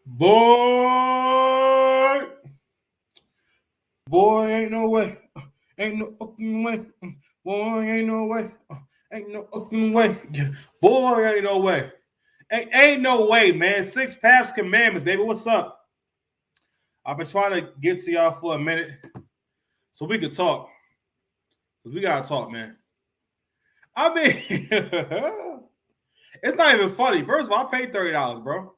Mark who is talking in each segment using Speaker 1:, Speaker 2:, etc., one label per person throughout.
Speaker 1: Boy, boy, ain't no way. Ain't no fucking way. Boy, ain't no way. Ain't no fucking way. Boy, ain't no way. Ain't no way, man. Six Paths Commandments, baby. What's up? I've been trying to get to y'all for a minute so we can talk. Because we got to talk, man. I mean, it's not even funny. First of all, I paid $30, bro.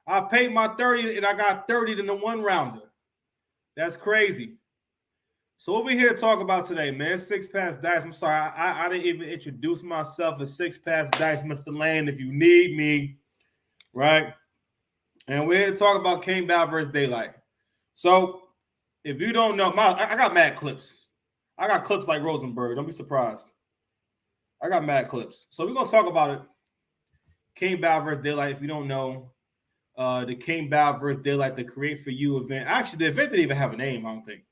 Speaker 1: I paid my 30 and I got 30 in the one rounder. That's crazy. So what we here to talk about today, man? Six Paths Dice. I'm sorry, I didn't even introduce myself as Six Paths Dice, Mr. Land. If you need me, right? And we're here to talk about King Bau versus Daylight. So if you don't know, I got mad clips. I got clips like Rosenberg. Don't be surprised. I got mad clips. So we're gonna talk about it. King Bau versus Daylight. If you don't know, the King Bau versus Daylight, the Create for You event. Actually, the event didn't even have a name. I don't think.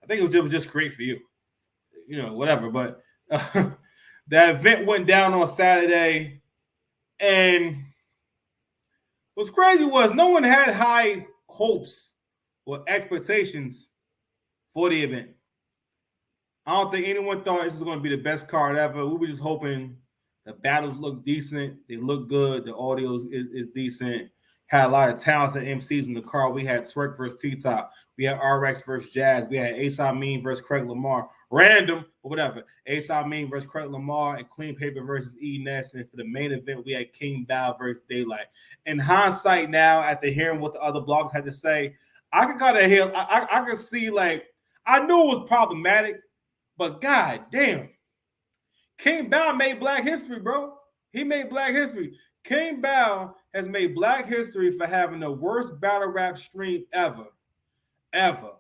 Speaker 1: I think it was just Create for You. Whatever. But that event went down on Saturday, and what's crazy was no one had high hopes or expectations for the event. I don't think anyone thought this was going to be the best card ever. We were just hoping the battles look decent. They look good. The audio is decent. Had a lot of talented MCs in the card. We had Twerk versus T-Top. We had RX versus Jazz. We had Ace Amin versus Craig Lamar. Random, but whatever. Ace Amin versus Craig Lamar and Clean Paper versus E. Ness. And for the main event, we had King Bau versus Daylight. In hindsight now, after hearing what the other blogs had to say, I can kind of hear, I can see, like, I knew it was problematic, but god damn. King Bau made black history, bro. He made black history. King Bau has made black history for having the worst battle rap stream ever. Forever.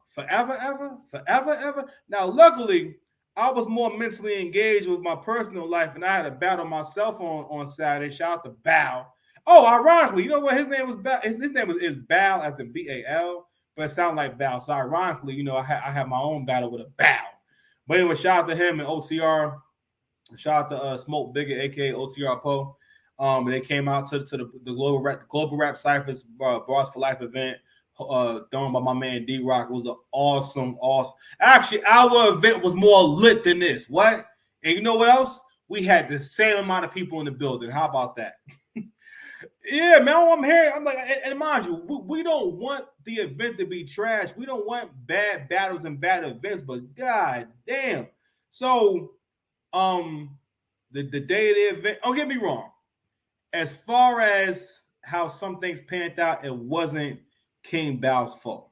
Speaker 1: Now, luckily, I was more mentally engaged with my personal life, and I had a battle myself on Saturday. Shout out to Bau. Oh, ironically, you know what? His name was Bau. His name is Bau, as in B-A-L, but it sounded like Bau. So ironically, I had my own battle with a Bau. But anyway, shout out to him and OTR. Shout out to Smoke Bigger, aka OTR Poe. They came out to the Global Rap Cyphers Bars for Life event done by my man D-Rock. It was an awesome. Actually, our event was more lit than this. What? And you know what else? We had the same amount of people in the building. How about that? Yeah, man, I'm here. I'm like, and mind you, we don't want the event to be trash. We don't want bad battles and bad events, but god damn. So, the day of the event, don't get me wrong. As far as how some things panned out, it wasn't King Bau's fault,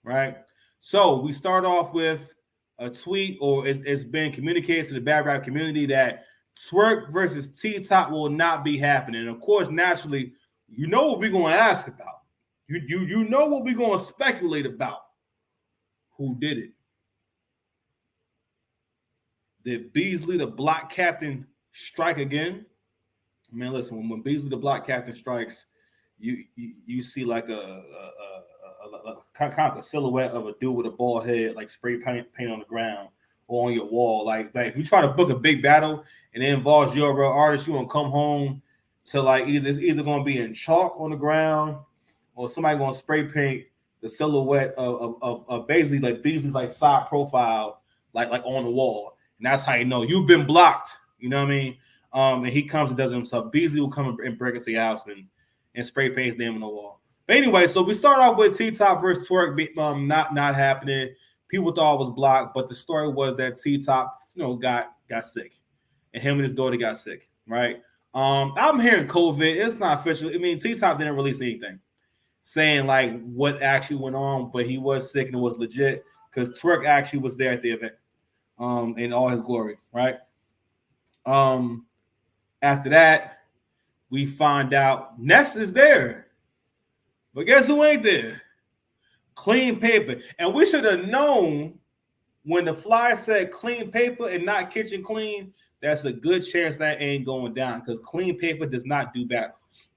Speaker 1: right? So we start off with a tweet, or it's been communicated to the bad rap community that Twerk versus T-Top will not be happening. And of course, naturally, you know what we're going to ask about. You know what we're going to speculate about. Who did it? Did Beasley, the block captain, strike again? Man, listen, when Beasley, the block captain, strikes, you see like a kind of a silhouette of a dude with a bald head, like spray paint on the ground or on your wall. Like if you try to book a big battle and it involves your real artist, you gonna come home to like it's either gonna be in chalk on the ground or somebody gonna spray paint the silhouette of basically like Beasley's like side profile like on the wall, and that's how you know you've been blocked. You know what I mean? And he comes and does it himself. Beasley will come and break into your house and spray paint his name on the wall. But anyway, so we start off with T-Top versus Twerk not happening. People thought it was blocked, but the story was that T-Top, got sick, and him and his daughter got sick. Right? I'm hearing COVID. It's not official. I mean, T-Top didn't release anything saying like what actually went on, but he was sick and it was legit because Twerk actually was there at the event, in all his glory. Right? After that, we find out Ness is there. But guess who ain't there? Clean Paper. And we should have known when the flyer said Clean Paper and not Kitchen Clean, that's a good chance that ain't going down because Clean Paper does not do battles.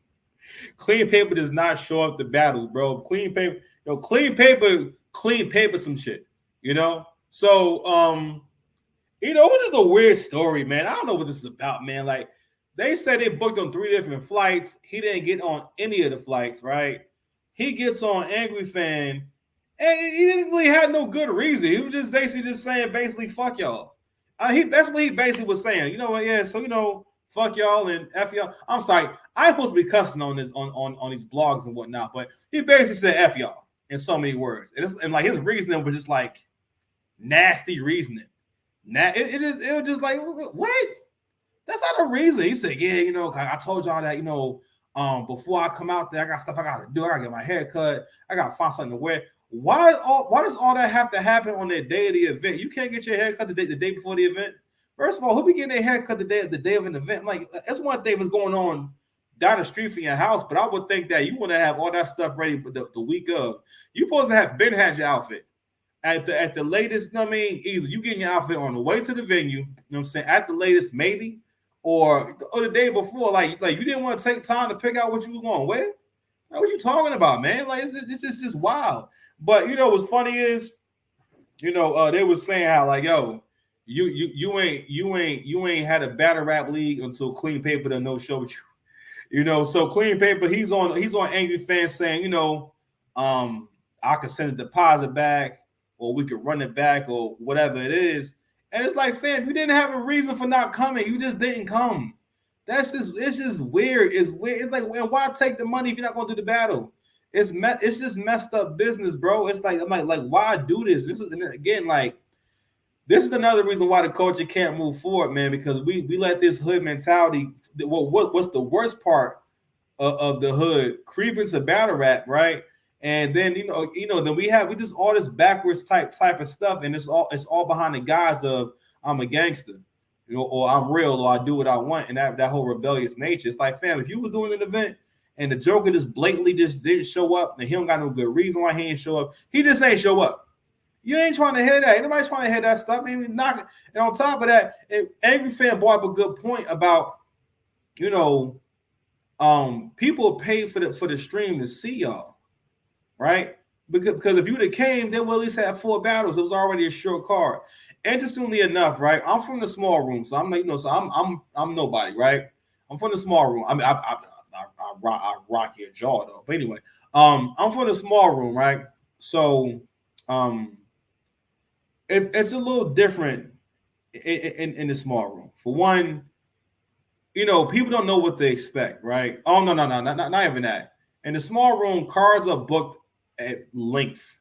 Speaker 1: Clean Paper does not show up to battles, bro. Clean Paper some shit, So, it was just a weird story, man. I don't know what this is about, man. Like, they said they booked on 3 different flights. He didn't get on any of the flights, right? he gets on Angry Fan, and he didn't really have no good reason. He was just basically just saying, basically, fuck y'all. That's what he basically was saying. You know what? Yeah, so fuck y'all and f y'all. I'm sorry, I'm supposed to be cussing on this on these blogs and whatnot, but he basically said f y'all in so many words, and like his reasoning was just like nasty reasoning. It was just like what? That's not a reason. He said, yeah, I told y'all that, before I come out there, I got stuff I gotta do. I gotta get my hair cut. I gotta find something to wear. Why does all that have to happen on the day of the event? You can't get your hair cut the day before the event. First of all, who be getting their hair cut the day of an event? Like, that's one thing was going on down the street from your house, but I would think that you want to have all that stuff ready the week of. You supposed to have been had your outfit. At the latest, either you getting your outfit on the way to the venue, you know what I'm saying? At the latest, maybe, or the day before, like you didn't want to take time to pick out what you was going to wear. Like, what you talking about, man? Like, it's just wild. But what's funny is, they was saying how like, yo, you ain't had a battle rap league until Clean Paper done no show with you. So Clean Paper, he's on Angry Fans saying, I can send a deposit back, or we could run it back, or whatever it is. And it's like, fam, you didn't have a reason for not coming. You just didn't come. It's just weird. It's weird. It's like, why take the money if you're not gonna do the battle? It's just messed up business, bro. It's like, I'm like, why do this? This is, and again, like, this is another reason why the culture can't move forward, man, because we let this hood mentality. What's the worst part of the hood creep into battle rap, right? And then then we just all this backwards type of stuff, and it's all behind the guise of I'm a gangster, or I'm real, or I do what I want, and that whole rebellious nature. It's like, fam, if you was doing an event and the Joker just blatantly just didn't show up, and he don't got no good reason why he ain't show up, he just ain't show up. You ain't trying to hear that. Ain't nobody trying to hear that stuff. Maybe not. And on top of that, Angry Fan brought up a good point about, people pay for the stream to see y'all. Right? Because if you would have came, then we'll at least have 4 battles. It was already a short card. Interestingly enough, right? I'm from the small room, so I'm like, I'm nobody, right? I'm from the small room. I mean, I rock your jaw though. But anyway, I'm from the small room, right? So, it's a little different in the small room. For one, people don't know what they expect, right? Oh no, not even that. In the small room, cards are booked at length.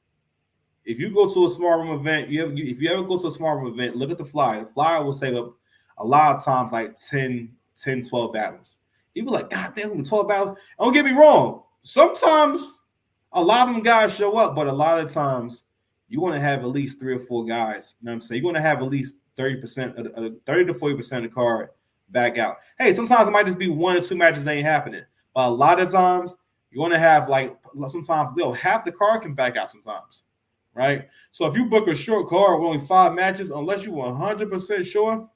Speaker 1: If you go to a small room event, if you ever go to a small room event, look at the flyer. The flyer will say a lot of times like 10, 12 battles. You be like, God damn, 12 battles. Don't get me wrong. Sometimes a lot of them guys show up, but a lot of times you want to have at least 3 or 4 guys. You know what I'm saying? You're going to have at least 30% of 30 to 40% of the card back out. Hey, sometimes it might just be 1 or 2 matches that ain't happening. But a lot of times you want to have like sometimes half the card can back out sometimes, right? So if you book a short card with only 5 matches, unless you're 100% sure,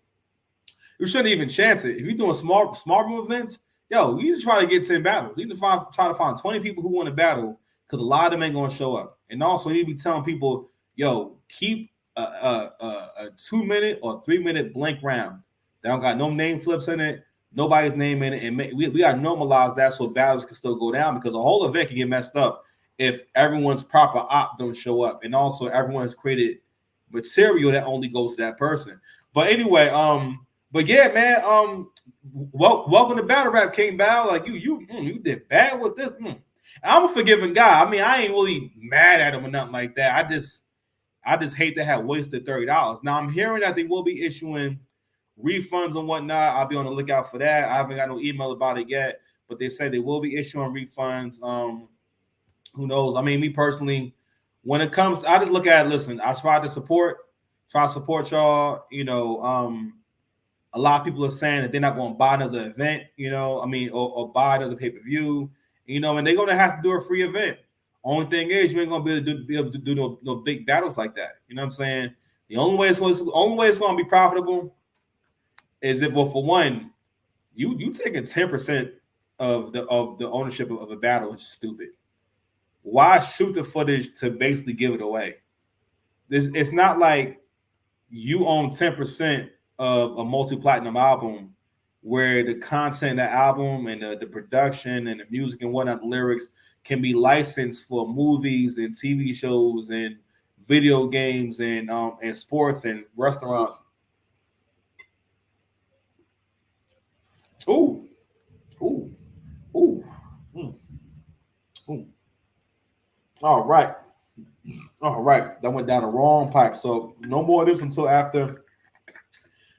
Speaker 1: you shouldn't even chance it. If you're doing small room events, you need to try to get 10 battles. You need to try to find 20 people who want to battle, because a lot of them ain't going to show up. And also, you need to be telling people, keep a 2-minute or 3-minute blank round. They don't got no name flips in it, nobody's name in it, and we got to normalize that so battles can still go down, because the whole event can get messed up if everyone's proper op don't show up, and also everyone's created material that only goes to that person. But anyway, but yeah, man, welcome to Battle Rap, King Bau. Like you did bad with this. I'm a forgiving guy. I mean, I ain't really mad at him or nothing like that. I just hate to have wasted $30. Now I'm hearing that they will be issuing refunds and whatnot. I'll be on the lookout for that. I haven't got no email about it yet, but they say they will be issuing refunds. Who knows? I mean, me personally, when it comes, I just look at it. Listen, I try to support y'all. A lot of people are saying that they're not going to buy another event. Or buy another pay-per-view. And they're going to have to do a free event. Only thing is, you ain't going to be able to do no big battles like that. You know what I'm saying? The only way it's going to be profitable is if, well, for one, you taking 10% of the ownership of a battle is stupid. Why shoot the footage to basically give it away? It's not like you own 10% of a multi-platinum album where the content of the album and the production and the music and whatnot, the lyrics can be licensed for movies and TV shows and video games and sports and restaurants. Ooh, ooh, ooh, mm, ooh. All right, all right. That went down the wrong pipe. So no more of this until after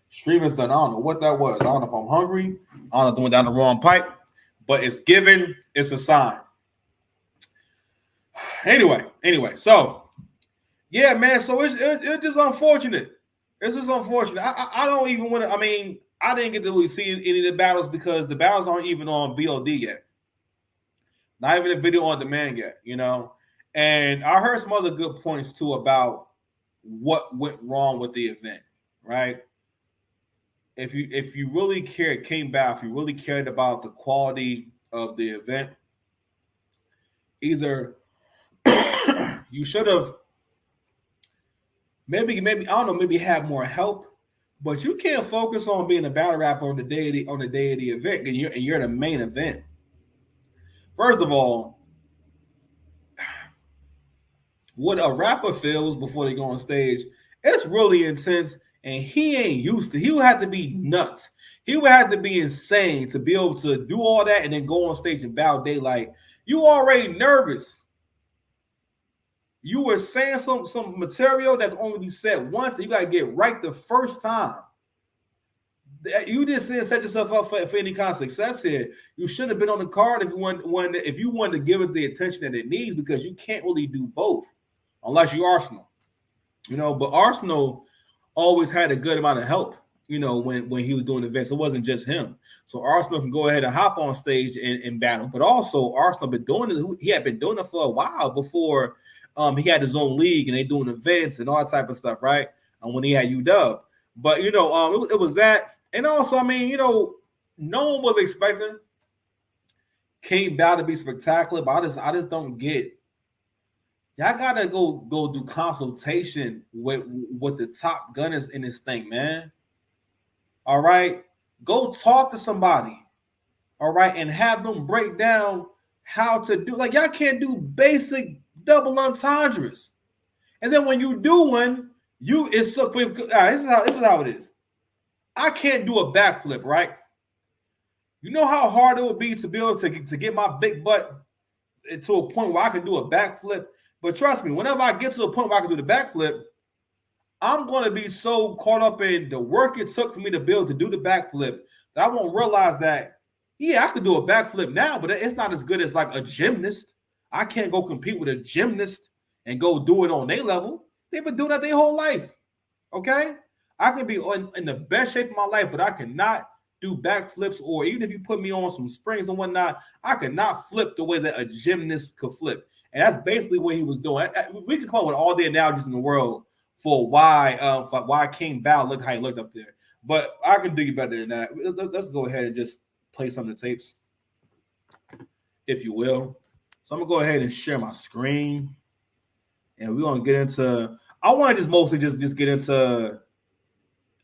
Speaker 1: streaming's done. I don't know what that was. I don't know if I'm hungry. I don't know if I went down the wrong pipe, but it's given. It's a sign. Anyway. So yeah, man. So it's just unfortunate. It's just unfortunate. I don't even want to. I mean, I didn't get to really see any of the battles because the battles aren't even on VOD yet. Not even a video on demand yet. And I heard some other good points too about what went wrong with the event. Right. If you really cared, King Bau, if you really cared about the quality of the event, either you should have maybe I don't know, maybe have more help, but you can't focus on being a battle rapper on the day of the event, and you're the main event. First of all, what a rapper feels before they go on stage, it's really intense, and he ain't used to. He would have to be nuts. He would have to be insane to be able to do all that and then go on stage and bow daylight. You already nervous. You were saying some material that can only be said once, and you got to get right the first time. You just set yourself up for any kind of success here. You should have been on the card if you wanted to give it the attention that it needs, because you can't really do both unless you're Arsenal. But Arsenal always had a good amount of help, when he was doing events. It wasn't just him. So Arsenal can go ahead and hop on stage and battle. But also Arsenal been doing it. He had been doing it for a while before he had his own league and they doing events and all that type of stuff, right? And when he had UW. But it was that. And also, I mean, no one was expecting King Bau to be spectacular, but I just don't get. Y'all gotta go do consultation with the top gunners in this thing, man. All right, go talk to somebody. All right, and have them break down how to do. Like, y'all can't do basic double entendres, and then when you do one, it's so quick. This is how it is. I can't do a backflip, right? You know how hard it would be to be able to get my big butt to a point where I can do a backflip. But trust me, whenever I get to a point where I can do the backflip, I'm going to be so caught up in the work it took for me to be able to do the backflip that I won't realize that, yeah, I can do a backflip now, but it's not as good as like a gymnast. I can't go compete with a gymnast and go do it on their level. They've been doing that their whole life, okay? I can be in the best shape of my life, but I cannot do backflips, or even if you put me on some springs and whatnot, I could not flip the way that a gymnast could flip. And that's basically what he was doing. We could come up with all the analogies in the world for why King Bau looked how he looked up there. But I can do you better than that. Let's go ahead and just play some of the tapes, if you will. So I'm going to go ahead and share my screen. And we're going to get into – I want to just mostly just get into –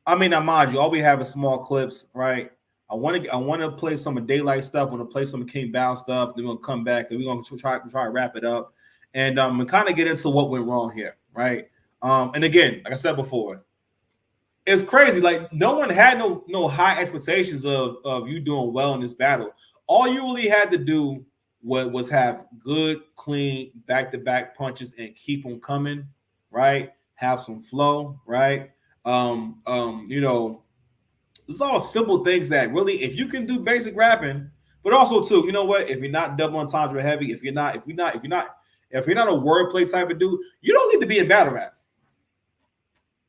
Speaker 1: I mean, now mind you, all we have is small clips, right? I want to play some of Daylight stuff. I want to play some of King Bau stuff. Then we're gonna come back and we're gonna try to wrap it up, and kind of get into what went wrong here, right? And again, like I said before, it's crazy. Like, no one had no high expectations of you doing well in this battle. All you really had to do was have good, clean back-to-back punches and keep them coming, right? Have some flow, right? It's all simple things that really, if you can do basic rapping, but also too, you know what? If you're not double entendre heavy, if you're not a wordplay type of dude, you don't need to be in battle rap,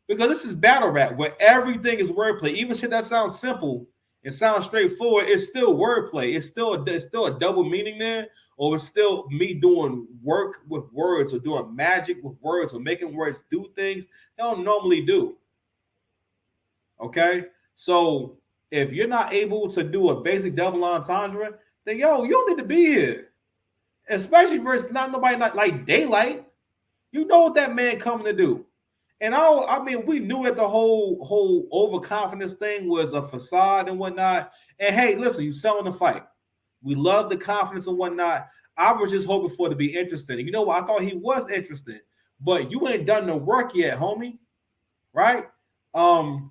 Speaker 1: because this is battle rap where everything is wordplay. Even shit that sounds simple and sounds straightforward, it's still wordplay. It's still a double meaning there, or it's still me doing work with words, or doing magic with words, or making words do things they don't normally do. Okay, so if you're not able to do a basic double entendre, then you don't need to be here. Especially versus not nobody like Daylight. You know what that man coming to do. And I mean, we knew that the whole overconfidence thing was a facade and whatnot. And hey, listen, you selling the fight. We love the confidence and whatnot. I was just hoping for it to be interesting. And you know what? I thought he was interesting, but you ain't done the work yet, homie. Right?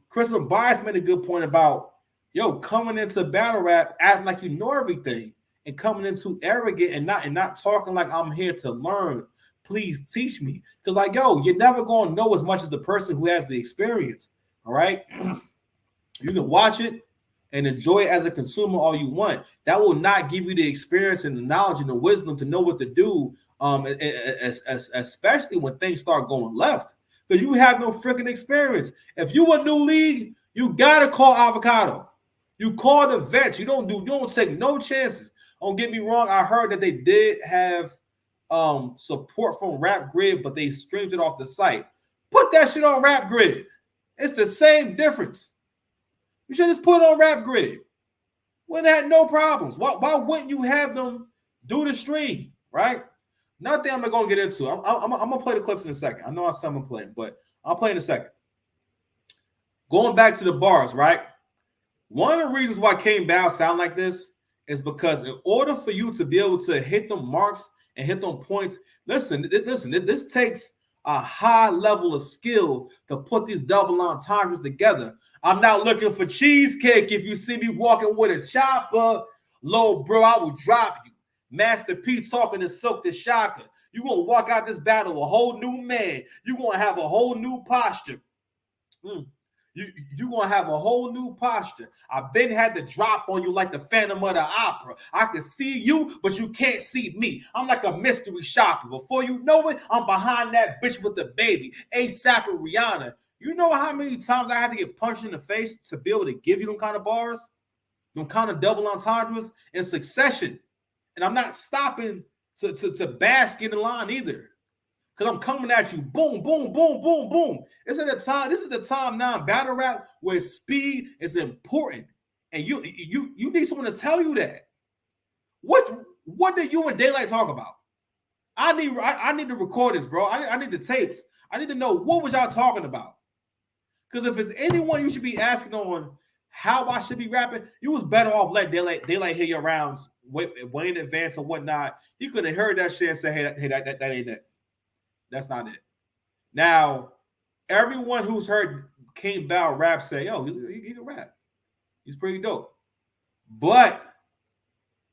Speaker 1: Christopher Bias made a good point about coming into battle rap acting like you know everything and coming in too arrogant and not talking like I'm here to learn. Please teach me. Because like you're never gonna know as much as the person who has the experience. All right. You can watch it and enjoy it as a consumer all you want. That will not give you the experience and the knowledge and the wisdom to know what to do, especially when things start going left. Because you have no freaking experience. If you a new league, you gotta call avocado. You call the vets. You don't take no chances. Don't get me wrong. I heard that they did have support from Rap Grid, but they streamed it off the site. Put that shit on Rap Grid. It's the same difference. You should just put it on Rap Grid. Wouldn't have no problems. Why wouldn't you have them do the stream, right? Nothing I'm not going to get into. I'm going to play the clips in a second. I know I said I'm playing, but I'll play in a second. Going back to the bars, right? One of the reasons why King Bau sound like this is because in order for you to be able to hit them marks and hit them points, listen, this takes a high level of skill to put these double entendres together. I'm not looking for cheesecake. If you see me walking with a chopper, low bro, I will drop you. Master P talking to Silk the Shocker. You're going to walk out this battle a whole new man. You're going to have a whole new posture. You're going to have a whole new posture. I've been had to drop on you like the Phantom of the Opera. I can see you, but you can't see me. I'm like a mystery shopper. Before you know it, I'm behind that bitch with the baby. ASAP and Rihanna. You know how many times I had to get punched in the face to be able to give you them kind of bars? Them kind of double entendres in succession. And I'm not stopping to bask in the line either. Because I'm coming at you. Boom, boom, boom, boom, boom. This is the time now in battle rap where speed is important. And you need someone to tell you that. What did you and Daylight talk about? I need the recordings, bro. I need the tapes. I need to know what was y'all talking about. Because if it's anyone you should be asking on how I should be rapping, you was better off letting Daylight hear your rounds way in advance or whatnot. You could have heard that shit and say, hey, that ain't it. That's not it. Now, everyone who's heard King Bau rap say, yo, he can rap. He's pretty dope. But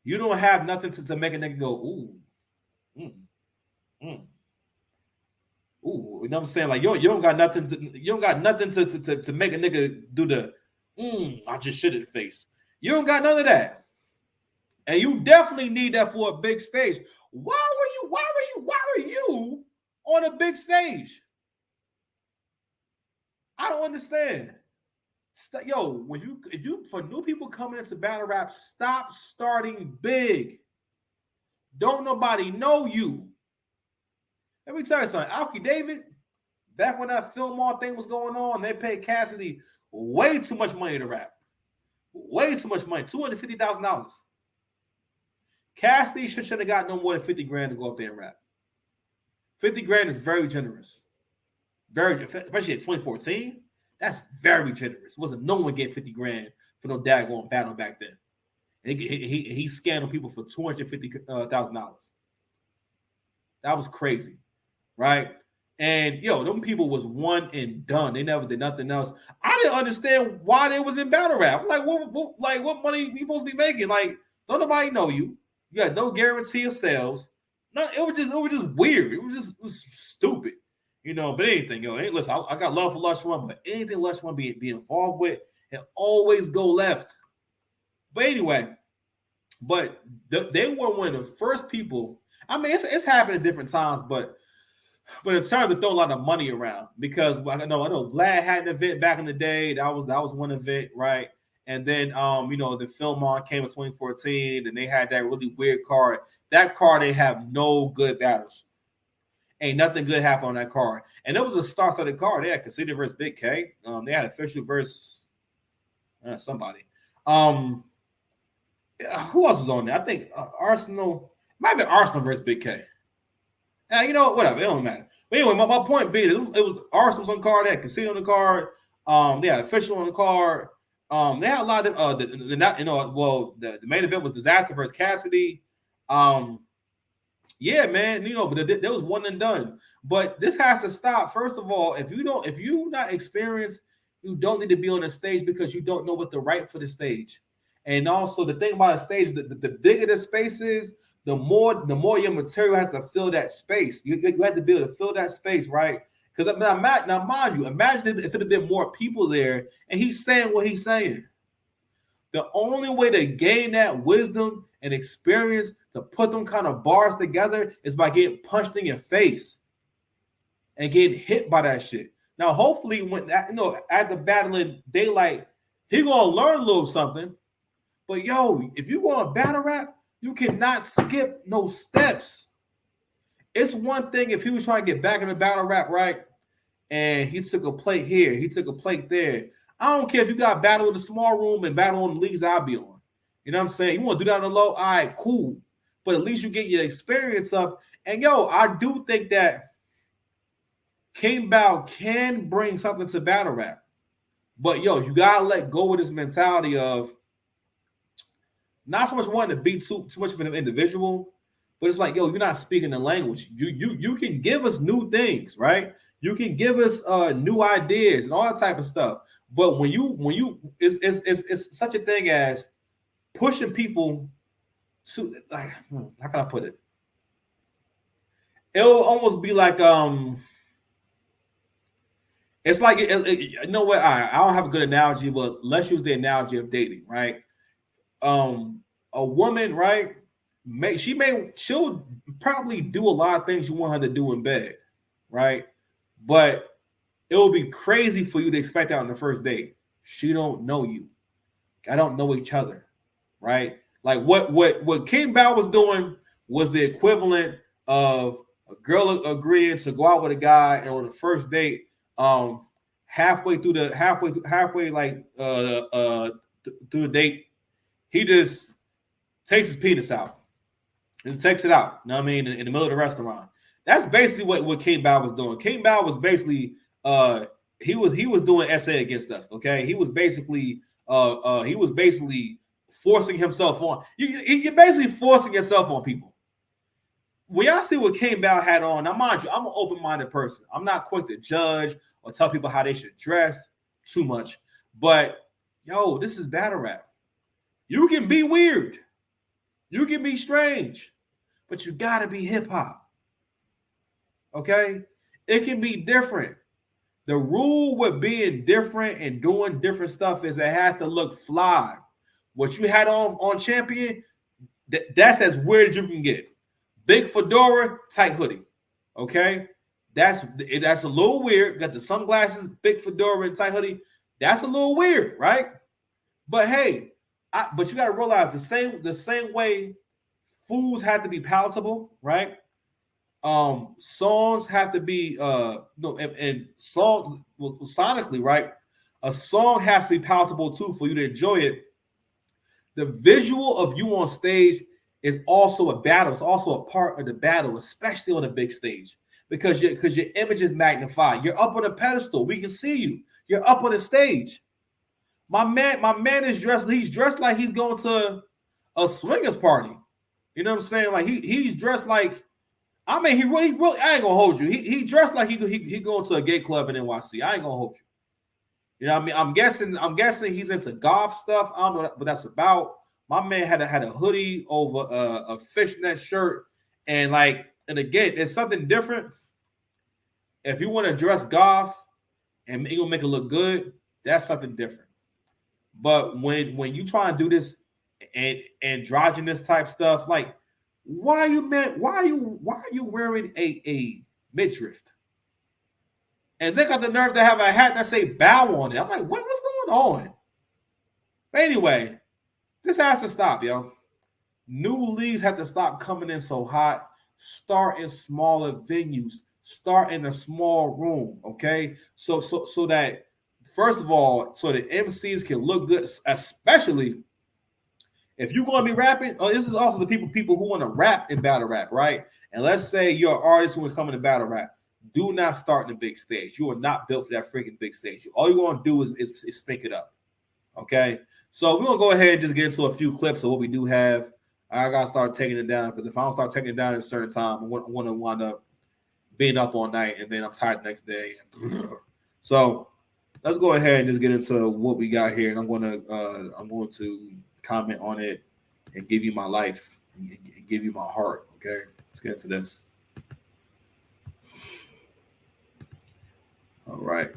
Speaker 1: you don't have nothing to make a nigga go, ooh. Ooh, you know what I'm saying? Like you don't got nothing to make a nigga do the I just shit in the face. You don't got none of that. And you definitely need that for a big stage. Why were you on a big stage? I don't understand. Yo, if you for new people coming into battle rap, stop starting big. Don't nobody know you. Let me tell you something. Alki David, back when that film all thing was going on, they paid Cassidy way too much money to rap. Way too much money. $250,000. Cassidy should have got no more than 50 grand to go up there and rap. 50 grand is very generous. Very, especially in 2014. That's very generous. Wasn't no one getting 50 grand for no daggone battle back then. And he scammed on people for $250,000. That was crazy, right? And them people was one and done. They never did nothing else. I didn't understand why they was in battle rap. Like, what money you supposed to be making? Like, don't nobody know you. You got no guarantee of sales. No, it was just weird. It was stupid, But anything, listen, I got love for Lush One, but anything Lush One be involved with, it always go left. But anyway, they were one of the first people. I mean, it's happened at different times, but in terms of throwing a lot of money around, because I know Vlad had an event back in the day. That was one event, right? And then the Film On came in 2014, and they had that really weird card. That card, they have no good battles. Ain't nothing good happened on that card. And it was a star-studded card. They had Casita versus Big K. They had Official versus somebody. Who else was on there? I think Arsenal. Might be Arsenal versus Big K. Whatever. It don't matter. But anyway, my point being, it was Arsenal's on the card, they had Casino on the card, they had Official on the card. They had a lot of the main event was Disaster versus Cassidy. Yeah, man, but there was one and done. But this has to stop. First of all, if you not experienced, you don't need to be on the stage because you don't know what to write for the stage. And also the thing about a stage, the bigger the space is, the more your material has to fill that space. You have to be able to fill that space, right? Because now, mind you, imagine if it had been more people there and he's saying what he's saying. The only way to gain that wisdom and experience to put them kind of bars together is by getting punched in your face and getting hit by that shit. Now, hopefully, when at the Battle in Daylight, he gonna learn a little something. But if you want to battle rap, you cannot skip no steps. It's one thing if he was trying to get back in the battle rap, right? And he took a plate here, he took a plate there. I don't care if you got battle in the small room and battle on the leagues I'll be on. You know what I'm saying? You want to do that on the low? All right, cool. But at least you get your experience up. And I do think that King Bau can bring something to battle rap. But you gotta let go of this mentality of not so much wanting to be too much of an individual, but it's like, you're not speaking the language. You can give us new things, right? You can give us new ideas and all that type of stuff. But when you it's such a thing as pushing people to, like, how can I put it? It'll almost be like it's like you know what? I don't have a good analogy, but let's use the analogy of dating, right? A woman, right? She'll probably do a lot of things you want her to do in bed, right? But it will be crazy for you to expect that on the first date. She don't know you. I don't know each other, right? Like what King Bau was doing was the equivalent of a girl agreeing to go out with a guy, and on the first date, halfway through the date, he just takes his penis out. Just takes it out. You know what I mean? In the middle of the restaurant. That's basically what King Bau was doing. King Bau was basically he was doing essay against us. Okay, he was basically forcing himself on. You're basically forcing yourself on people. When y'all see what King Bau had on, now mind you, I'm an open-minded person. I'm not quick to judge or tell people how they should dress too much. But this is battle rap. You can be weird. You can be strange, but you gotta be hip-hop. Okay? It can be different. The rule with being different and doing different stuff is it has to look fly. What you had on Champion, that's as weird as you can get. Big fedora, tight hoodie. Okay? That's a little weird. Got the sunglasses, big fedora, and tight hoodie. That's a little weird, right? But hey, but you got to realize the same way foods have to be palatable, right? Songs have to be and songs sonically, right? A song has to be palatable too for you to enjoy it. The visual of you on stage is also a battle. It's also a part of the battle, especially on a big stage, because your image is magnified. You're up on a pedestal. We can see you. You're up on the stage. My man is dressed. He's dressed like he's going to a swingers party. You know what I'm saying? Like he's dressed like. I mean, he really. I ain't gonna hold you. He dressed like he going to a gay club in NYC. I ain't gonna hold you. You know what I mean? I'm guessing he's into golf stuff. I don't know what that's about. My man had a hoodie over a fishnet shirt, and again, it's something different. If you want to dress golf and you're gonna make it look good, that's something different. But when you try to do this and androgynous type stuff, like why are you wearing a midriff? And they got the nerve to have a hat that say Bow on it. I'm like, what's going on? But anyway, this has to stop, yo. New leagues have to stop coming in so hot. Start in smaller venues. Start in a small room, okay? So that first of all, so the MCs can look good, especially if you're going to be rapping. Oh, this is also the people who want to rap in battle rap, right? And let's say you're an artist who is coming to battle rap. Do not start in the big stage. You are not built for that freaking big stage. All you're going to do is stink it up. Okay? So we're going to go ahead and just get into a few clips of what we do have. I got to start taking it down because if I don't start taking it down at a certain time, I'm going to wind up being up all night and then I'm tired the next day. So let's go ahead and just get into what we got here. And I'm going to comment on it and give you my life and give you my heart. Okay? Let's get into this. All right.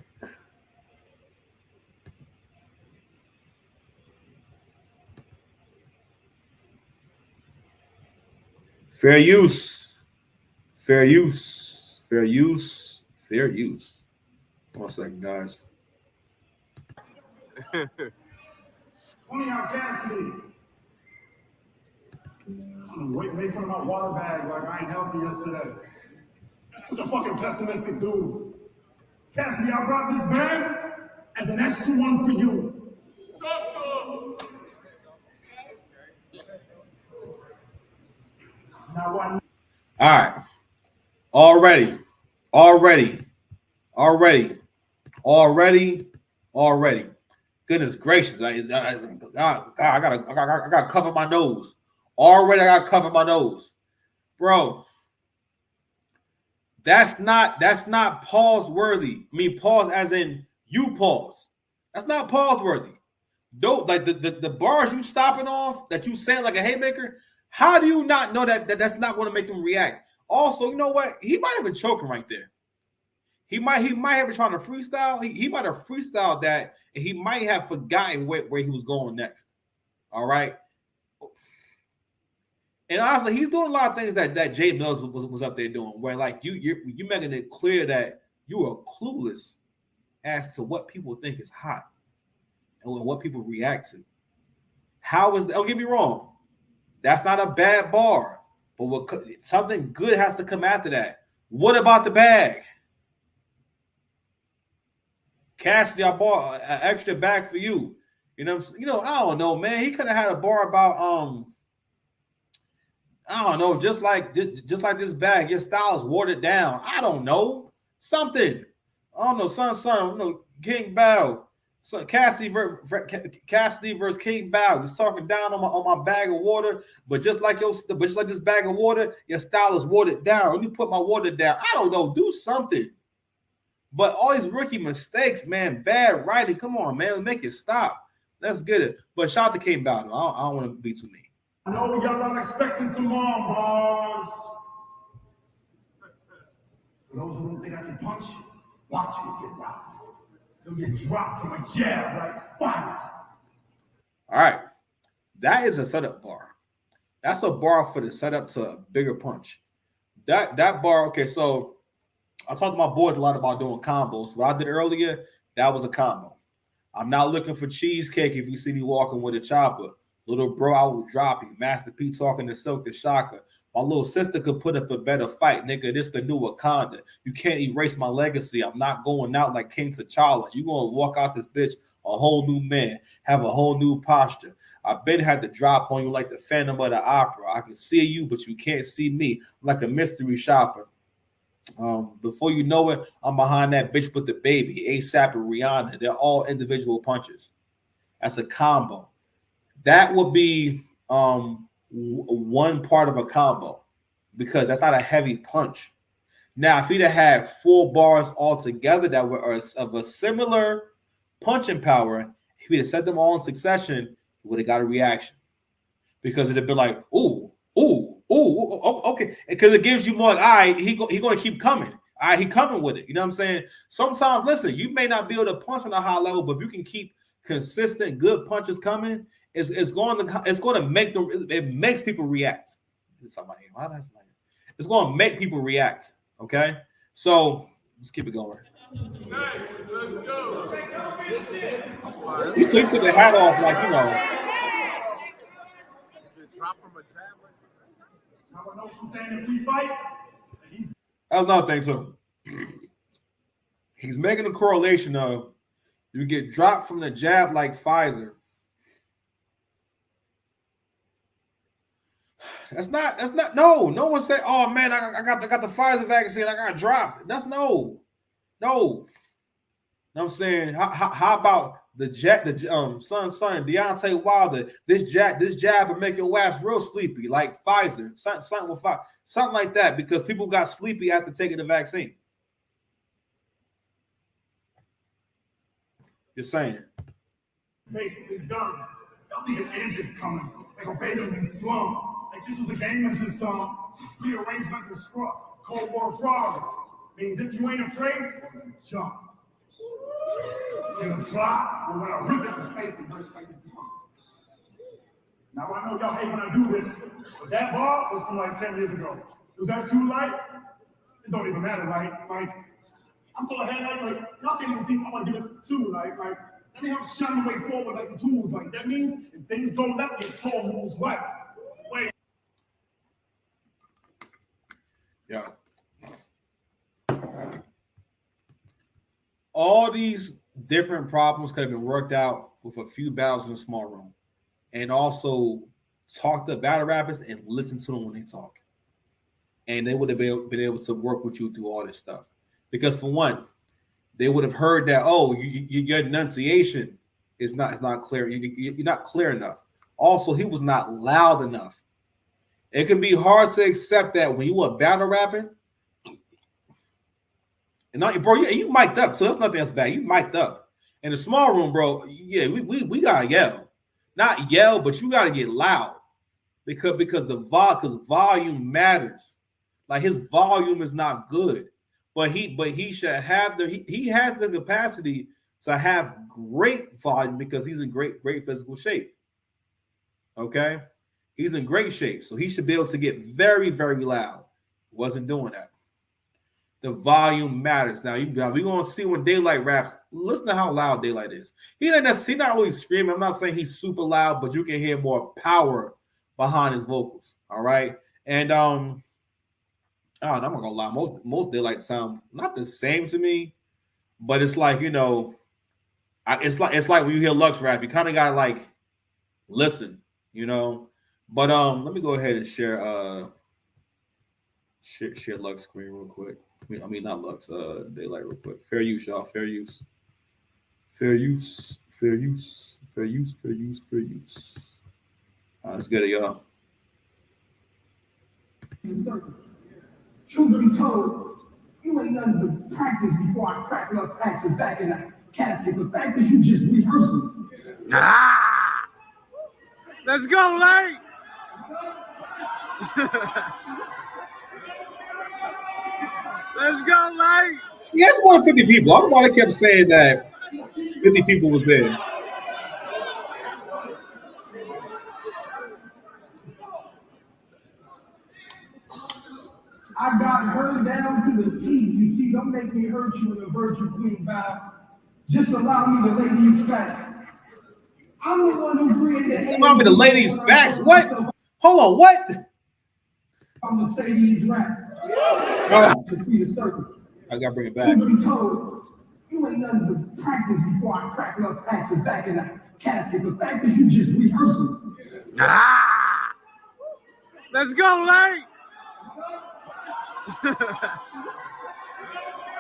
Speaker 1: Fair use. Fair use. Fair use. Fair use. 1 second, guys.
Speaker 2: 20 out Cassidy. Wait for my water bag like I ain't healthy yesterday. Such a fucking pessimistic dude. Cassidy, I brought this bag as an extra one for you. Now one.
Speaker 1: All right. Already. Goodness gracious! I gotta cover my nose. Already, I gotta cover my nose, bro. That's not pause worthy. I mean, pause as in you pause. That's not pause worthy. Don't like the bars you stopping off that you saying like a haymaker. How do you not know that's not going to make them react? Also, you know what? He might have been choking right there. He might have been trying to freestyle. He might have freestyled that, and he might have forgotten where he was going next. All right. And honestly, he's doing a lot of things that Jay Mills was up there doing, where like you're making it clear that you are clueless as to what people think is hot and what people react to. How is? Don't get me wrong, that's not a bad bar, but something good has to come after that. What about the bag? Cassidy, I bought an extra bag for you. I don't know, man. He could have had a bar about I don't know, just like this bag. Your style is watered down. I don't know. Something. I don't know, son, King Bau. So Cassidy versus King Bau. He's talking down on my bag of water, but just like this bag of water, your style is watered down. Let me put my water down. I don't know. Do something. But all these rookie mistakes, man, bad writing. Come on, man, let's make it stop. Let's get it. But shout out to King Bau. I don't want to be too mean.
Speaker 2: I know y'all not expecting some more bars. For those who don't think I can punch, watch me get robbed. You'll get dropped from a jab, right? Fight.
Speaker 1: All right. That is a setup bar. That's a bar for the setup to a bigger punch. That bar, okay, so I talked to my boys a lot about doing combos. What I did earlier, that was a combo. I'm not looking for cheesecake if you see me walking with a chopper. Little bro, I will drop you. Master P talking to Silk the Shocker. My little sister could put up a better fight, nigga. This the new Wakanda. You can't erase my legacy. I'm not going out like King T'Challa. You gonna walk out this bitch a whole new man, have a whole new posture. I've been had to drop on you like the Phantom of the Opera. I can see you, but you can't see me. I'm like a mystery shopper. Before you know it, I'm behind that bitch with the baby, ASAP and Rihanna. They're all individual punches. That's a combo. That would be one part of a combo because that's not a heavy punch. Now, if he'd have had 4 bars all together that were of a similar punching power, if he'd have set them all in succession, he would have got a reaction because it'd have been like, ooh, okay, because it gives you more. All right, he going to keep coming. All right, he coming with it. You know what I'm saying? Sometimes, listen, you may not be able to punch on a high level, but if you can keep consistent good punches coming, it's going to make it makes people react. It's going to make people react. Okay, so let's keep it going.
Speaker 3: Hey, let's go.
Speaker 1: He took the hat off like
Speaker 3: Drop from a jab like that.
Speaker 2: I know what I'm saying. If we fight,
Speaker 1: that was another thing too. He's making a correlation of you get dropped from the jab like Pfizer. That's not. No one say, "Oh man, I got the Pfizer vaccine. I got dropped." That's no. Know what I'm saying? How about the son Deontay Wilder? This jab will make your ass real sleepy, like Pfizer, something with Pfizer, something like that, because people got sleepy after taking the vaccine. Just saying.
Speaker 2: Basically done. Y'all think an end is coming. Like a Beethoven slum. Like this was a game of just rearrangement of scruff. Cold War fraud. Means if you ain't afraid, jump. You're gonna fly, or when I rip it in space and burst like a tongue. Now I know y'all hate when I do this, but that bar was from like 10 years ago. Was that too light? It don't even matter, like I'm so ahead, like y'all can't even see what I'm gonna give it to, like let me help shine the way forward like the tools. Like that means if things go left, your soul moves right. Wait.
Speaker 1: Yeah. All these different problems could have been worked out with a few battles in a small room, and also talk to battle rappers and listen to them when they talk, and they would have been able to work with you through all this stuff. Because for one, they would have heard that, oh, your enunciation is not clear. You're not clear enough. Also, he was not loud enough. It can be hard to accept that when you are battle rapping. And not, bro, you mic'd up, so that's nothing else bad. You mic'd up. In a small room, bro, yeah, we gotta yell. Not yell, but you gotta get loud. Because volume matters. Like his volume is not good. But he should have he has the capacity to have great volume because he's in great physical shape. Okay? He's in great shape. So he should be able to get very, very loud. Wasn't doing that. The volume matters. Now we're gonna see when Daylight raps. Listen to how loud Daylight is. He's not really screaming. I'm not saying he's super loud, but you can hear more power behind his vocals. All right. And I'm not gonna lie, most Daylight sound not the same to me, but it's like, it's like when you hear Lux rap, you kind of gotta like listen, But let me go ahead and share Lux screen real quick. I mean not Lux, Daylight real quick. Fair use, y'all. Fair use. All right, let's get it, y'all.
Speaker 4: Truth be told, you ain't nothing but practice before I crack Lux axes back in the casket. The fact is you just rehearsing.
Speaker 3: Let's go, Light. Let's go, Light.
Speaker 1: Yeah, it's more than 50 people. I don't know why they kept saying that 50 people was there.
Speaker 4: I got her down to the T. You see, don't make me hurt you in a virtue King Bau. Just allow me to lay these facts. I'm the one who created.
Speaker 1: Allow me to lay these facts. What? Hold on. What?
Speaker 4: I'm gonna say these raps.
Speaker 1: I gotta bring it back.
Speaker 4: Truth be told, you ain't nothing but practice before I crack Lux axes back in the casket. The fact is you just rehearsing.
Speaker 3: Let's go, Light.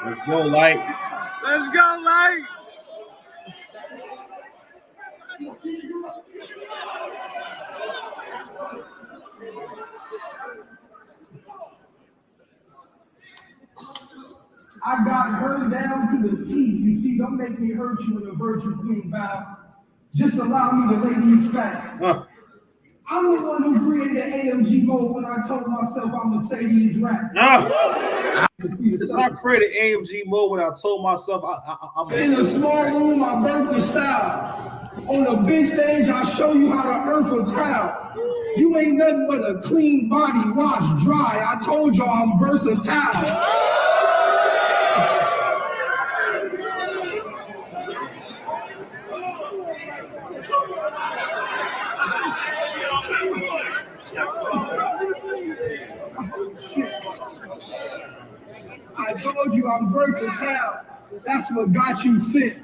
Speaker 1: Let's go, Light.
Speaker 3: Let's go, Light.
Speaker 4: I got her down to the T. You see, don't make me hurt you in a virtue King Bau. Just allow me to lay these facts. I'm the one who created AMG mode when I told myself I'm gonna say these raps.
Speaker 1: I created AMG mode when I told myself I'm
Speaker 4: in a small room. I birthed the style. On a big stage, I show you how to earth a crowd. You ain't nothing but a clean body, washed dry. I told y'all I'm versatile. I told you I'm versatile. That's what got you sent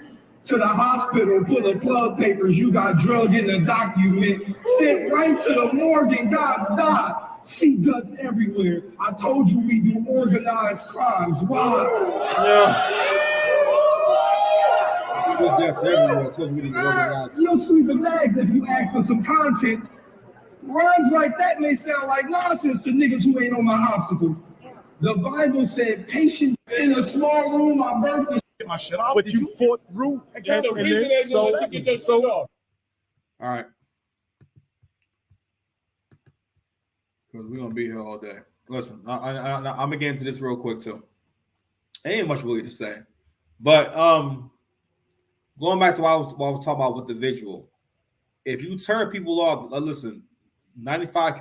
Speaker 4: to the hospital. Full of club papers. You got drugged in the document. Sent right to the morgue and got died. See guts everywhere. I told you we do organized crimes. Why?
Speaker 1: That's everywhere. I told you we need to organize.
Speaker 4: You'll sleep in bags if you ask for some content. Rhymes like that may sound like nonsense to niggas who ain't on my obstacles. The Bible said patience in a small room. I birthed the
Speaker 2: Get my shit off. But you fought through.
Speaker 1: All right. Because we're going to be here all day. Listen, I'm going to get into this real quick, too. Ain't much really to say. But going back to what I was talking about with the visual, if you turn people off, listen, 95% of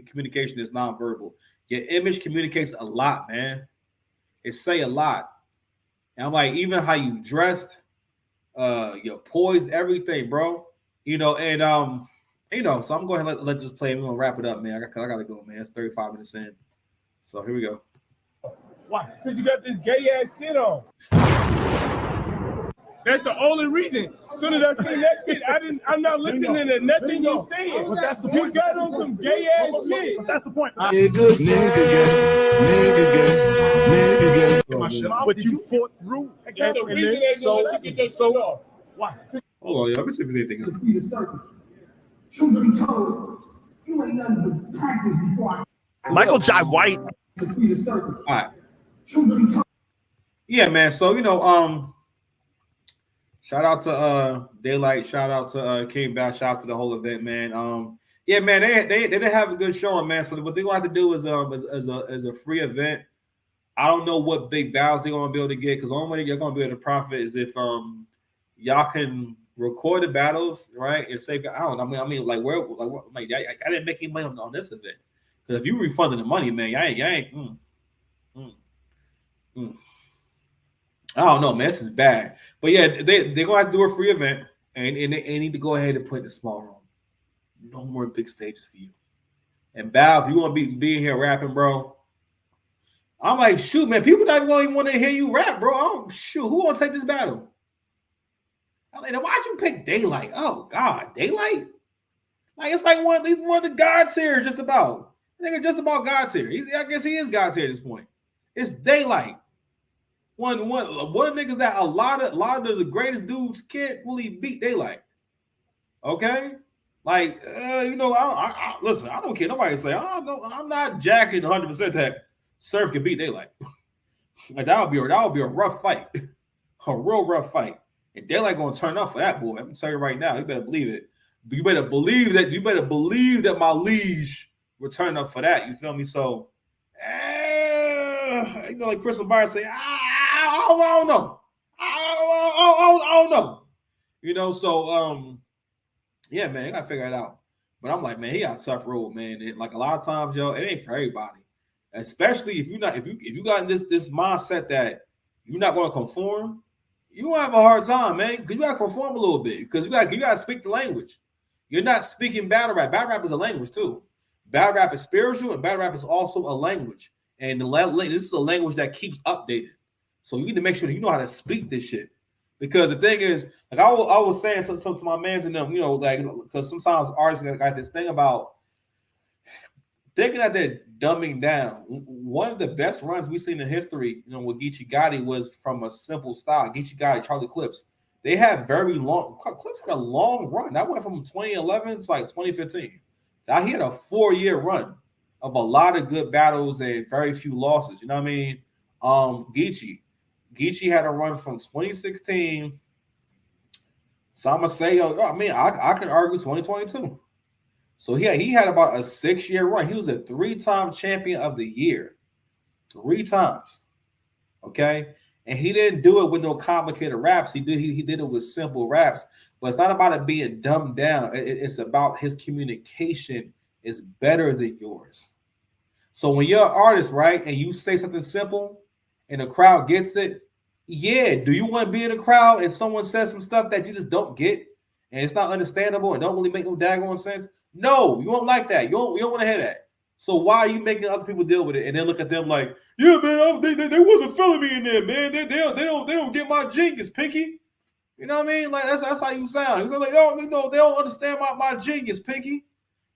Speaker 1: communication is nonverbal. Your image communicates a lot, man. It say a lot. And I'm like, even how you dressed, your poise, everything, bro. You know, and so I'm going to let this play. We're gonna wrap it up, man. I gotta go, man. It's 35 minutes in. So here we go.
Speaker 2: Why? Because you got this gay ass shit on. That's the only reason. As soon as I seen that shit, I'm not listening to nothing you saying. But that's the point. You got on some gay ass shit. But that's the point.
Speaker 5: Nigga gay.
Speaker 2: Get my shit off. But you fought through. That's the reason you get your shit off. Why?
Speaker 1: Hold on, let me see if there's anything else.
Speaker 4: speed of circle. Truth be told, you ain't nothing but practice before
Speaker 5: Michael Jai White.
Speaker 4: the speed of circle.
Speaker 1: All right.
Speaker 4: Truth be told.
Speaker 1: Yeah, man. So, shout out to Daylight, shout out to King Bau, shout out to the whole event, man. Yeah, man, they didn't have a good showing, man. So what they're gonna have to do is a free event. I don't know what big bows they're gonna be able to get, because the only way you're gonna be able to profit is if y'all can record the battles, right? And say, I don't know. I mean, like where, like I didn't make any money on this event, because if you refunding the money, man, y'all ain't. I don't know, man. This is bad. But yeah, they're gonna have to do a free event, and they need to go ahead and put in a small room. No more big stages for you. And Bau, if you want to be here rapping, bro, I'm like, shoot, man, people not even want to hear you rap, bro. Shoot, who want to take this battle? I'm like, why'd you pick Daylight? Oh God, Daylight? Like, it's like one of the God tier, just about. I think just about God tier. I guess he is God tier at this point. It's Daylight. One niggas that a lot of the greatest dudes can't really beat Daylight. Okay, like I listen. I don't care. Nobody say, oh no, I'm not jacking 100% that Surf can beat Daylight. Like that would be a rough fight, a real rough fight. And Daylight gonna turn up for that, boy. I'm gonna tell you right now. You better believe it. You better believe that. You better believe that my liege will turn up for that. You feel me? So, like Crystal Byers say, I don't know. I don't know. So yeah, man, you gotta figure it out. But I'm like, man, he got a tough road, man. Like a lot of times, yo, it ain't for everybody. Especially if you got this mindset that you're not gonna conform, you gonna have a hard time, man. Because you gotta conform a little bit. Because you gotta speak the language. You're not speaking battle rap. Battle rap is a language too. Battle rap is spiritual, and battle rap is also a language. And this is a language that keeps updated. So you need to make sure that you know how to speak this shit. Because the thing is, like I was saying something to my mans and them, like, because sometimes artists got this thing about thinking that they're dumbing down. One of the best runs we've seen in history, with Geechee Gotti was from a simple style. Geechee Gotti, Charlie Clips. They had Clips had a long run. That went from 2011 to like 2015. So he had a 4-year run of a lot of good battles and very few losses. You know what I mean? Geechee had a run from 2016. So I'm gonna say, I can argue 2022. So he had about a 6-year run. He was a 3-time champion of the year, 3 times. Okay, and he didn't do it with no complicated raps. He did it with simple raps. But it's not about it being dumbed down. It's about his communication is better than yours. So when you're an artist, right, and you say something simple, and the crowd gets it, yeah. Do you want to be in a crowd and someone says some stuff that you just don't get, and it's not understandable and don't really make no daggone sense? No, you won't like that. You don't want to hear that. So why are you making other people deal with it and then look at them like, yeah, man, they wasn't feeling me in there, man. They don't get my genius, Pinky. You know what I mean? Like that's how you sound. You sound like, oh, they don't understand my genius, Pinky.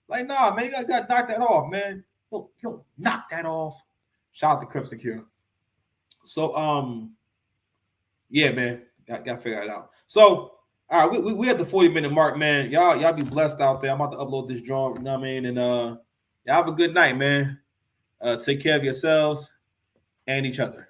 Speaker 1: Like, nah, man, you got to knock that off, man. Yo, knock that off. Shout out to Crip Secure. So, yeah, man, got to figure it out. So, all right, we at the 40-minute mark, man. Y'all be blessed out there. I'm about to upload this drawing, you know what I mean? And y'all have a good night, man. Take care of yourselves and each other.